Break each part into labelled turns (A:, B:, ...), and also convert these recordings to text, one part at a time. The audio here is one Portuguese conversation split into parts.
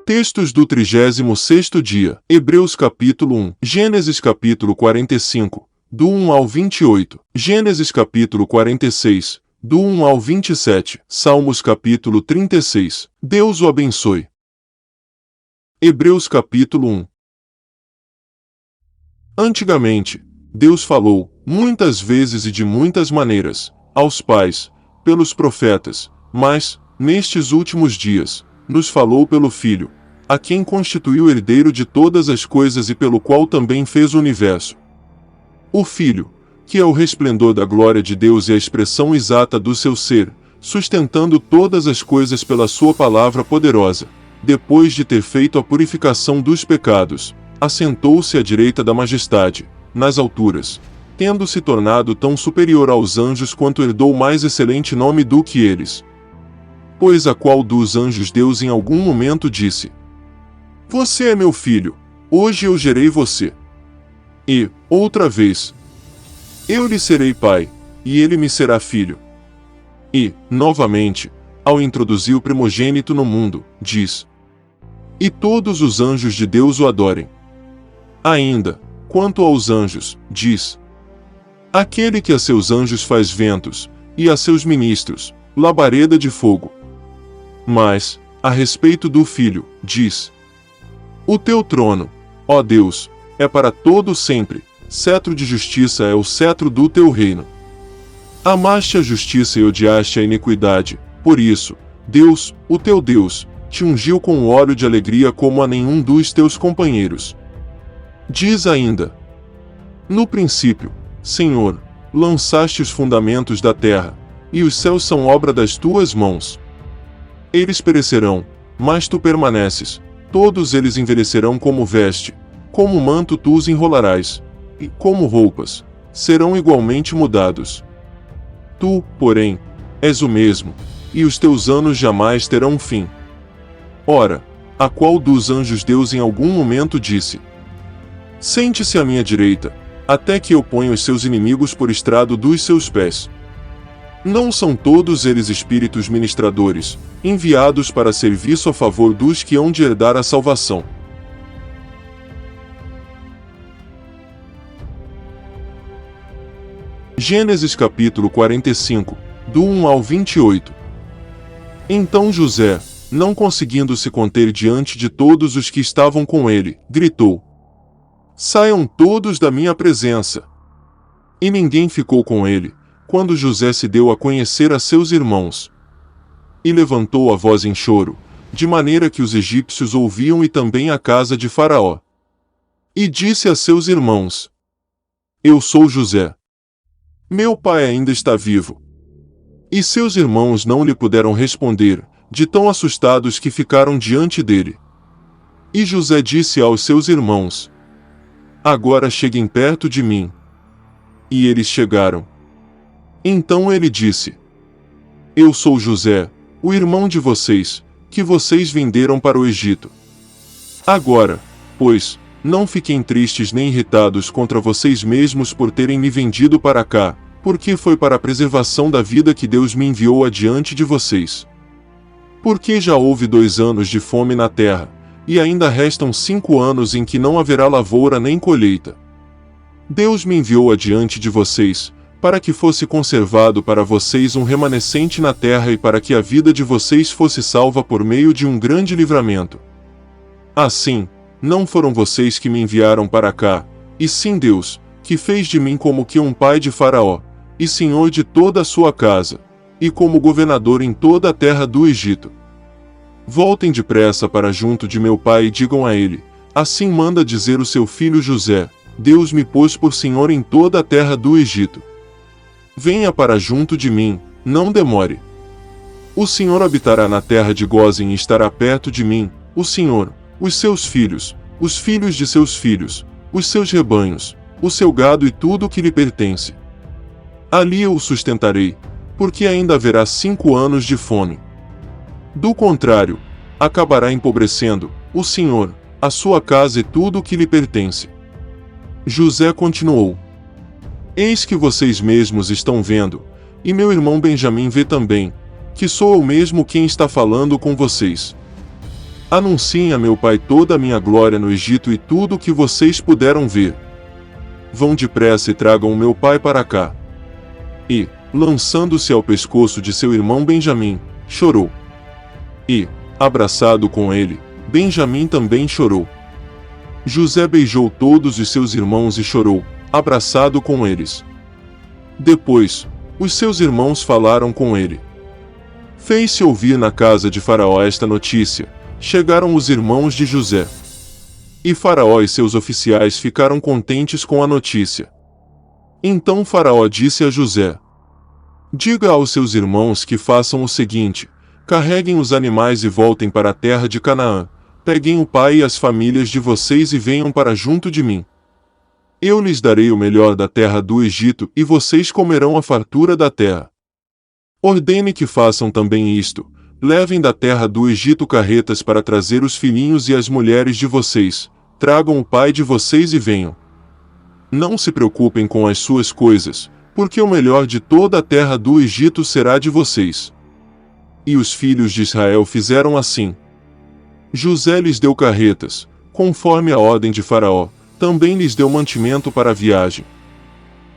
A: Textos do 36º dia. Hebreus capítulo 1. Gênesis capítulo 45, do 1 ao 28. Gênesis capítulo 46, do 1 ao 27. Salmos capítulo 36. Deus o abençoe. Hebreus capítulo 1. Antigamente, Deus falou, muitas vezes e de muitas maneiras, aos pais, pelos profetas, mas, nestes últimos dias, nos falou pelo Filho, a quem constituiu herdeiro de todas as coisas e pelo qual também fez o universo. O Filho, que é o resplendor da glória de Deus e a expressão exata do seu ser, sustentando todas as coisas pela sua palavra poderosa, depois de ter feito a purificação dos pecados, assentou-se à direita da majestade, nas alturas, tendo se tornado tão superior aos anjos quanto herdou mais excelente nome do que eles. Pois a qual dos anjos Deus em algum momento disse: Você é meu filho, hoje eu gerei você. E, outra vez, eu lhe serei pai, e ele me será filho. E, novamente, ao introduzir o primogênito no mundo, diz: E todos os anjos de Deus o adorem. Ainda, quanto aos anjos, diz: Aquele que a seus anjos faz ventos, e a seus ministros, labareda de fogo. Mas, a respeito do Filho, diz: O teu trono, ó Deus, é para todo sempre, cetro de justiça é o cetro do teu reino. Amaste a justiça e odiaste a iniquidade, por isso, Deus, o teu Deus, te ungiu com óleo de alegria como a nenhum dos teus companheiros. Diz ainda: No princípio, Senhor, lançaste os fundamentos da terra, e os céus são obra das tuas mãos. Eles perecerão, mas tu permaneces, todos eles envelhecerão como veste, como manto tu os enrolarás, e, como roupas, serão igualmente mudados. Tu, porém, és o mesmo, e os teus anos jamais terão fim. Ora, a qual dos anjos Deus em algum momento disse: Sente-se à minha direita, até que eu ponha os seus inimigos por estrado dos seus pés. Não são todos eles espíritos ministradores, enviados para serviço a favor dos que hão de herdar a salvação. Gênesis capítulo 45, do 1 ao 28. Então José, não conseguindo se conter diante de todos os que estavam com ele, gritou: Saiam todos da minha presença! E ninguém ficou com ele, quando José se deu a conhecer a seus irmãos. E levantou a voz em choro, de maneira que os egípcios ouviam e também a casa de Faraó. E disse a seus irmãos: Eu sou José. Meu pai ainda está vivo. E seus irmãos não lhe puderam responder, de tão assustados que ficaram diante dele. E José disse aos seus irmãos: Agora cheguem perto de mim. E eles chegaram. Então ele disse: Eu sou José, o irmão de vocês, que vocês venderam para o Egito. Agora, pois, não fiquem tristes nem irritados contra vocês mesmos por terem me vendido para cá, porque foi para a preservação da vida que Deus me enviou adiante de vocês. Porque já houve 2 anos de fome na terra, e ainda restam 5 anos em que não haverá lavoura nem colheita. Deus me enviou adiante de vocês, para que fosse conservado para vocês um remanescente na terra e para que a vida de vocês fosse salva por meio de um grande livramento. Assim, não foram vocês que me enviaram para cá, e sim Deus, que fez de mim como que um pai de Faraó, e senhor de toda a sua casa, e como governador em toda a terra do Egito. Voltem depressa para junto de meu pai e digam a ele: Assim manda dizer o seu filho José: Deus me pôs por senhor em toda a terra do Egito. Venha para junto de mim, não demore. O Senhor habitará na terra de Gósen e estará perto de mim, o Senhor, os seus filhos, os filhos de seus filhos, os seus rebanhos, o seu gado e tudo o que lhe pertence. Ali eu o sustentarei, porque ainda haverá 5 anos de fome. Do contrário, acabará empobrecendo, o Senhor, a sua casa e tudo o que lhe pertence. José continuou: Eis que vocês mesmos estão vendo, e meu irmão Benjamim vê também, que sou eu mesmo quem está falando com vocês. Anunciem a meu pai toda a minha glória no Egito e tudo o que vocês puderam ver. Vão depressa e tragam o meu pai para cá. E, lançando-se ao pescoço de seu irmão Benjamim, chorou. E, abraçado com ele, Benjamim também chorou. José beijou todos os seus irmãos e chorou, abraçado com eles. Depois, os seus irmãos falaram com ele. Fez-se ouvir na casa de Faraó esta notícia: chegaram os irmãos de José. E Faraó e seus oficiais ficaram contentes com a notícia. Então Faraó disse a José: diga aos seus irmãos que façam o seguinte: carreguem os animais e voltem para a terra de Canaã. Peguem o pai e as famílias de vocês e venham para junto de mim. Eu lhes darei o melhor da terra do Egito e vocês comerão a fartura da terra. Ordene que façam também isto: levem da terra do Egito carretas para trazer os filhinhos e as mulheres de vocês, tragam o pai de vocês e venham. Não se preocupem com as suas coisas, porque o melhor de toda a terra do Egito será de vocês. E os filhos de Israel fizeram assim. José lhes deu carretas, conforme a ordem de Faraó, também lhes deu mantimento para a viagem.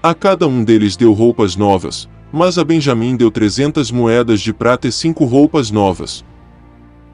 A: A cada um deles deu roupas novas, mas a Benjamim deu 300 moedas de prata e 5 roupas novas.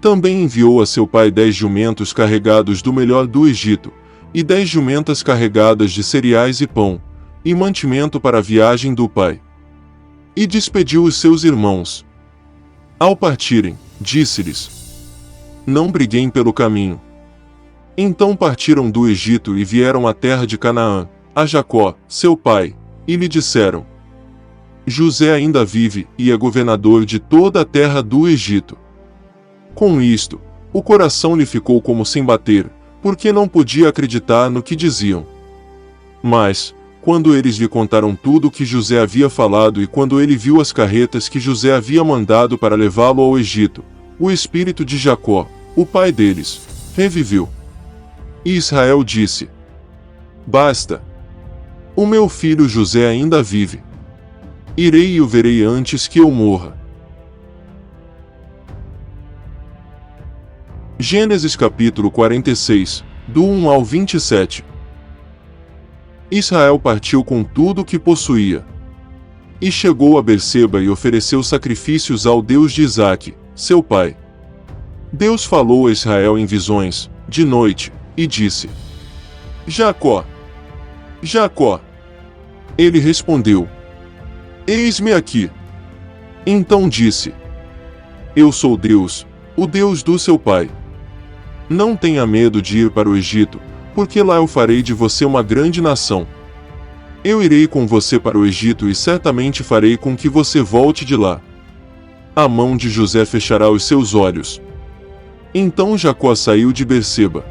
A: Também enviou a seu pai 10 jumentos carregados do melhor do Egito, e 10 jumentas carregadas de cereais e pão, e mantimento para a viagem do pai. E despediu os seus irmãos. Ao partirem, disse-lhes: não briguem pelo caminho. Então partiram do Egito e vieram à terra de Canaã, a Jacó, seu pai, e lhe disseram: José ainda vive e é governador de toda a terra do Egito. Com isto, o coração lhe ficou como sem bater, porque não podia acreditar no que diziam. Mas, quando eles lhe contaram tudo o que José havia falado e quando ele viu as carretas que José havia mandado para levá-lo ao Egito, o espírito de Jacó, o pai deles, reviveu. E Israel disse: basta. O meu filho José ainda vive. Irei e o verei antes que eu morra. Gênesis capítulo 46, do 1 ao 27. Israel partiu com tudo o que possuía. E chegou a Berseba e ofereceu sacrifícios ao Deus de Isaque, seu pai. Deus falou a Israel em visões, de noite, e disse: Jacó! Jacó! Ele respondeu: Eis-me aqui. Então disse: Eu sou Deus, o Deus do seu pai. Não tenha medo de ir para o Egito, porque lá eu farei de você uma grande nação. Eu irei com você para o Egito e certamente farei com que você volte de lá. A mão de José fechará os seus olhos. Então Jacó saiu de Berseba.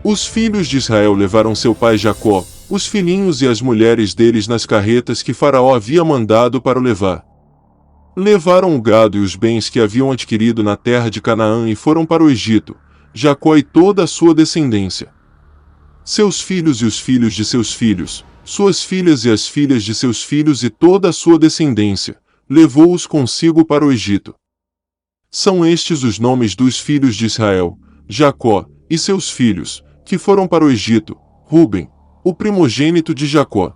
A: Os filhos de Israel levaram seu pai Jacó, os filhinhos e as mulheres deles nas carretas que Faraó havia mandado para o levar. Levaram o gado e os bens que haviam adquirido na terra de Canaã e foram para o Egito, Jacó e toda a sua descendência. Seus filhos e os filhos de seus filhos, suas filhas e as filhas de seus filhos e toda a sua descendência, levou-os consigo para o Egito. São estes os nomes dos filhos de Israel, Jacó, e seus filhos, que foram para o Egito: Ruben, o primogênito de Jacó.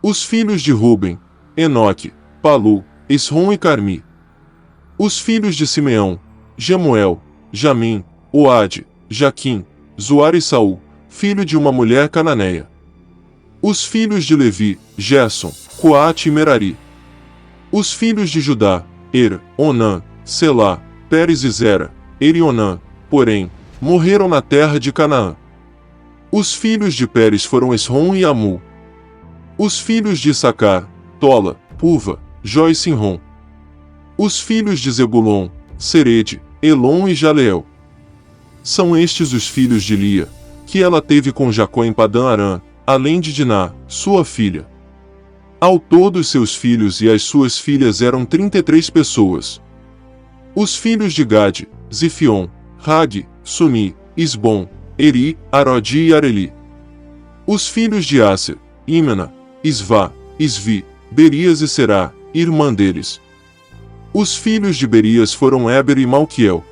A: Os filhos de Ruben: Enoque, Palu, Esrom e Carmi. Os filhos de Simeão: Jemuel, Jamim, Oade, Jaquim, Zoar e Saul, filho de uma mulher cananeia. Os filhos de Levi: Gerson, Coate e Merari. Os filhos de Judá: Onã, Selá, Pérez e Zera. E Onã, porém, morreram na terra de Canaã. Os filhos de Pérez foram Esrom e Amu. Os filhos de Issacar: Tola, Puva, Jó e Sinrom. Os filhos de Zebulon: Serede, Elon e Jaleel. São estes os filhos de Lia, que ela teve com Jacó em Padã-Arã, além de Diná, sua filha. Ao todo os seus filhos e as suas filhas eram 33 pessoas. Os filhos de Gade: Zifion, Rag, Suni, Isbom, Eri, Arodi e Areli. Os filhos de Aser: Imena, Isvá, Isvi, Berias e Será, irmã deles. Os filhos de Berias foram Éber e Malquiel.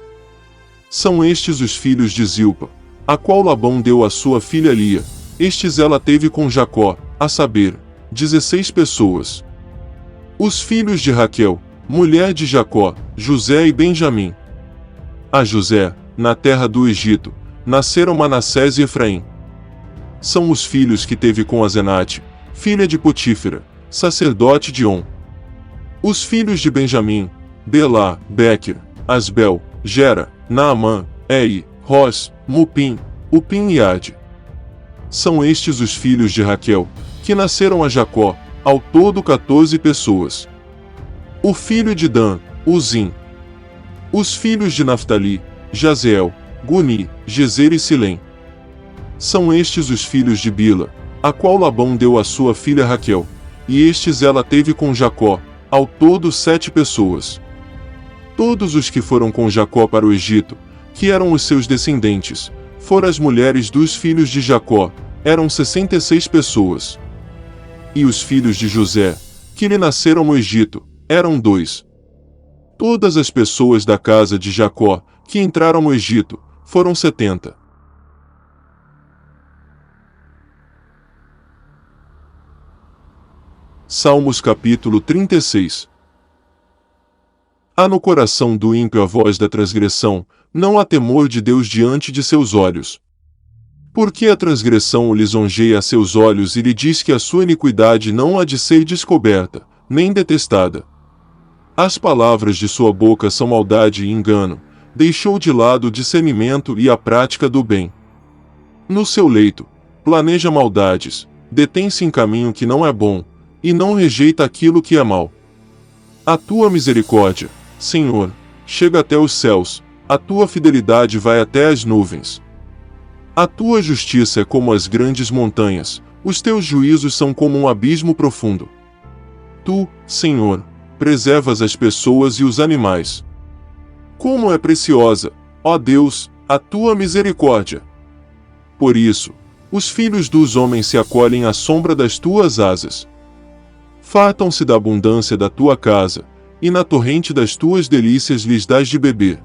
A: São estes os filhos de Zilpa, a qual Labão deu à sua filha Lia. Estes ela teve com Jacó, a saber, 16 pessoas. Os filhos de Raquel, mulher de Jacó, José e Benjamim. A José, na terra do Egito, nasceram Manassés e Efraim. São os filhos que teve com Azenate, filha de Potífera, sacerdote de On. Os filhos de Benjamim, Belá, Bequer, Asbel, Gera, Naamã, Ei, Ros, Mupim, Upim e Ade. São estes os filhos de Raquel, que nasceram a Jacó, ao todo 14 pessoas. O filho de Dan, Uzim. Os filhos de Naftali, Jazeel, Guni, Gezer e Silém. São estes os filhos de Bila, a qual Labão deu à sua filha Raquel, e estes ela teve com Jacó, ao todo 7 pessoas. Todos os que foram com Jacó para o Egito, que eram os seus descendentes, foram as mulheres dos filhos de Jacó, eram 66 pessoas. E os filhos de José, que lhe nasceram no Egito, eram 2. Todas as pessoas da casa de Jacó, que entraram no Egito, foram 70. Salmos capítulo 36. Há no coração do ímpio a voz da transgressão, não há temor de Deus diante de seus olhos. Porque a transgressão o lisonjeia a seus olhos e lhe diz que a sua iniquidade não há de ser descoberta, nem detestada. As palavras de sua boca são maldade e engano, deixou de lado o discernimento e a prática do bem. No seu leito, planeja maldades, detém-se em caminho que não é bom, e não rejeita aquilo que é mal. A tua misericórdia, Senhor, chega até os céus, a tua fidelidade vai até as nuvens. A tua justiça é como as grandes montanhas, os teus juízos são como um abismo profundo. Tu, Senhor, preservas as pessoas e os animais. Como é preciosa, ó Deus, a tua misericórdia! Por isso, os filhos dos homens se acolhem à sombra das tuas asas. Fartam-se da abundância da tua casa, e na torrente das tuas delícias lhes dás de beber.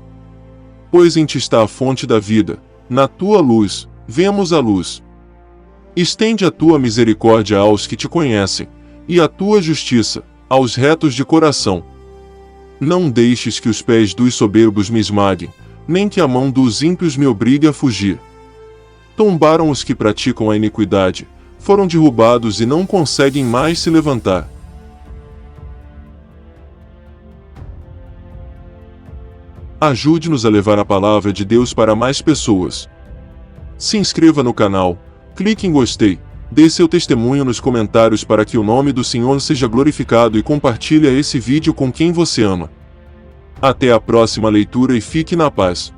A: Pois em ti está a fonte da vida, na tua luz, vemos a luz. Estende a tua misericórdia aos que te conhecem, e a tua justiça, aos retos de coração. Não deixes que os pés dos soberbos me esmaguem, nem que a mão dos ímpios me obrigue a fugir. Tombaram os que praticam a iniquidade, foram derrubados e não conseguem mais se levantar. Ajude-nos a levar a palavra de Deus para mais pessoas. Se inscreva no canal, clique em gostei, dê seu testemunho nos comentários para que o nome do Senhor seja glorificado e compartilhe esse vídeo com quem você ama. Até a próxima leitura e fique na paz.